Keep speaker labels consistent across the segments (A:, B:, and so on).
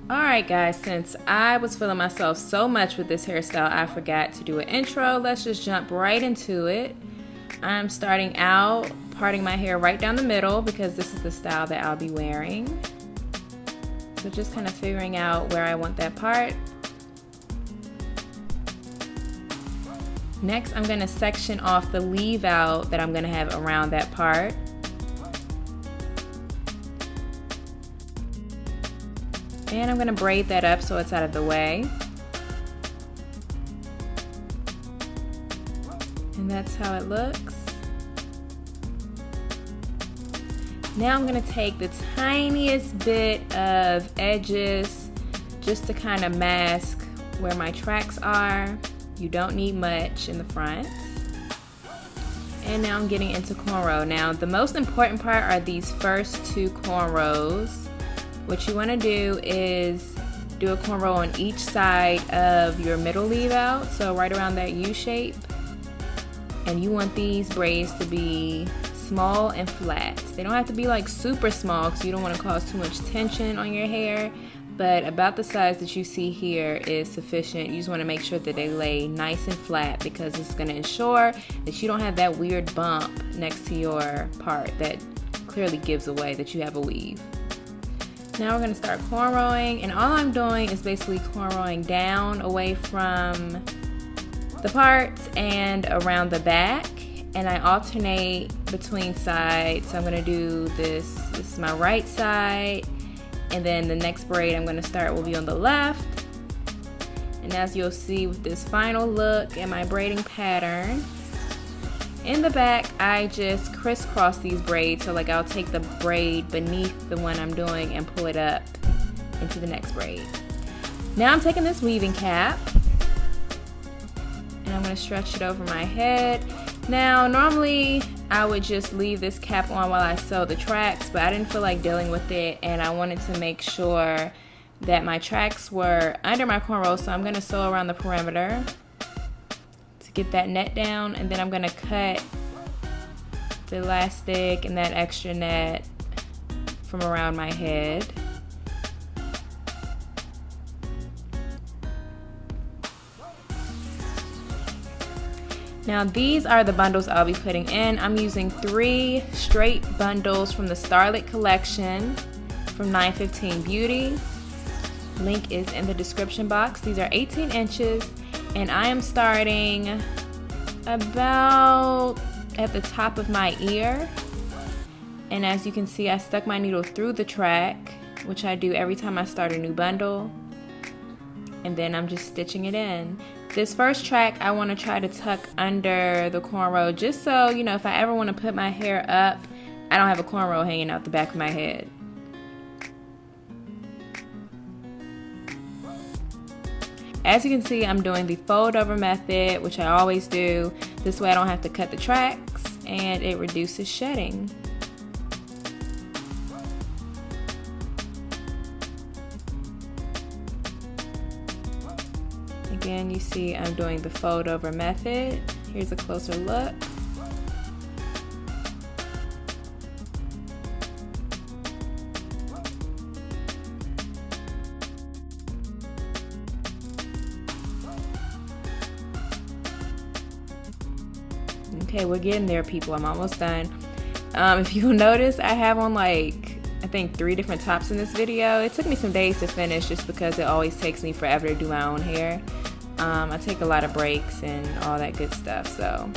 A: Alright guys, since I was feeling myself so much with this hairstyle, I forgot to do an intro. Let's just jump right into it. I'm starting out parting my hair right down the middle because this is the style that I'll be wearing. So just kind of figuring out where I want that part. Next, I'm going to section off the leave out that I'm going to have around that part. And I'm going to braid that up so it's out of the way. And that's how it looks. Now I'm going to take the tiniest bit of edges just to kind of mask where my tracks are. You don't need much in the front. And now I'm getting into cornrow. Now the most important part are these first two cornrows. What you want to do is do a cornrow on each side of your middle leave out, so right around that U shape. And you want these braids to be small and flat. They don't have to be like super small because you don't want to cause too much tension on your hair, but about the size that you see here is sufficient. You just want to make sure that they lay nice and flat because it's going to ensure that you don't have that weird bump next to your part that clearly gives away that you have a weave. Now we're going to start cornrowing, and all I'm doing is basically cornrowing down away from the parts and around the back, and I alternate between sides. So I'm going to do this is my right side, and then the next braid I'm going to start will be on the left. And as you'll see with this final look at my braiding pattern, in the back, I just crisscross these braids. So like I'll take the braid beneath the one I'm doing and pull it up into the next braid. Now I'm taking this weaving cap and I'm going to stretch it over my head. Now normally I would just leave this cap on while I sew the tracks, but I didn't feel like dealing with it and I wanted to make sure that my tracks were under my cornrows, so I'm going to sew around the perimeter. Get that net down, and then I'm going to cut the elastic and that extra net from around my head. Now these are the bundles I'll be putting in. I'm using 3 straight bundles from the Starlit collection from 915 Beauty. Link is in the description box. These are 18 inches. And I am starting about at the top of my ear. And as you can see, I stuck my needle through the track, which I do every time I start a new bundle. And then I'm just stitching it in. This first track, I want to try to tuck under the cornrow just so, you know, if I ever want to put my hair up, I don't have a cornrow hanging out the back of my head. As you can see, I'm doing the fold over method, which I always do. This way I don't have to cut the tracks and it reduces shedding. Again, you see I'm doing the fold over method. Here's a closer look. Okay, we're getting there, people. I'm almost done. If you'll notice, I have on like, I think 3 different tops in this video. It took me some days to finish just because it always takes me forever to do my own hair. I take a lot of breaks and all that good stuff, so.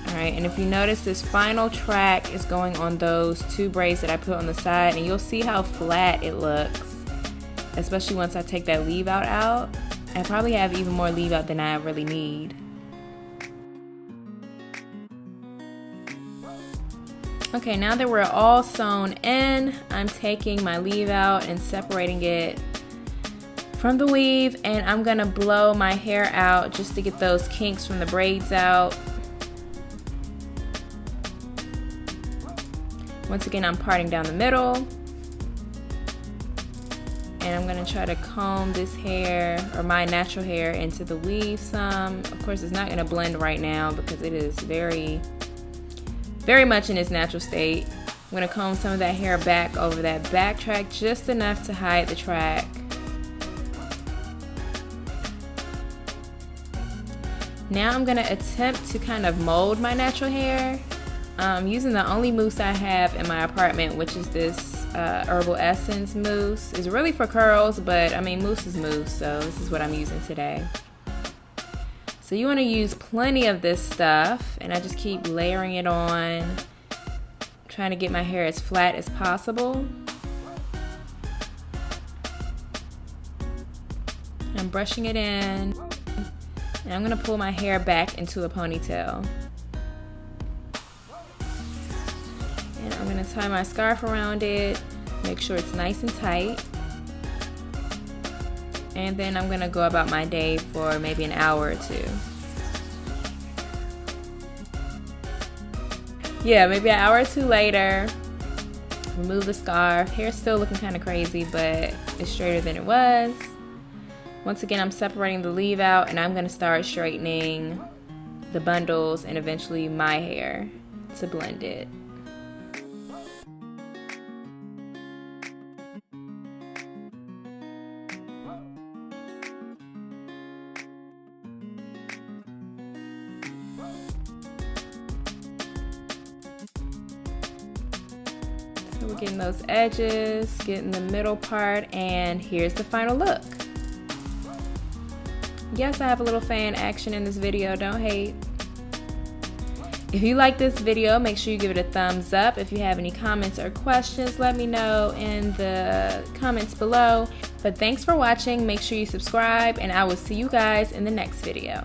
A: Alright, and if you notice, this final track is going on those 2 braids that I put on the side, and you'll see how flat it looks, especially once I take that leave out. I probably have even more leave out than I really need. Okay, now that we're all sewn in, I'm taking my leave out and separating it from the weave, and I'm gonna blow my hair out just to get those kinks from the braids out. Once again, I'm parting down the middle, and I'm gonna try to comb this hair, or my natural hair, into the weave some. Of course, it's not gonna blend right now because it is very much in its natural state. I'm gonna comb some of that hair back over that back track, just enough to hide the track. Now I'm gonna attempt to kind of mold my natural hair using the only mousse I have in my apartment, which is this Herbal Essence mousse. It's really for curls, but I mean, mousse is mousse, so this is what I'm using today. So you wanna use plenty of this stuff, and I just keep layering it on, trying to get my hair as flat as possible. I'm brushing it in, and I'm gonna pull my hair back into a ponytail. And I'm gonna tie my scarf around it, make sure it's nice and tight. And then I'm gonna go about my day for maybe an hour or two. Yeah, maybe an hour or two later, remove the scarf. Hair's still looking kind of crazy, but it's straighter than it was. Once again, I'm separating the leave out, and I'm gonna start straightening the bundles and eventually my hair to blend it. So we're getting those edges, getting the middle part, and here's the final look. Yes, I have a little fan action in this video, don't hate. If you like this video, make sure you give it a thumbs up. If you have any comments or questions, let me know in the comments below. But thanks for watching, make sure you subscribe, and I will see you guys in the next video.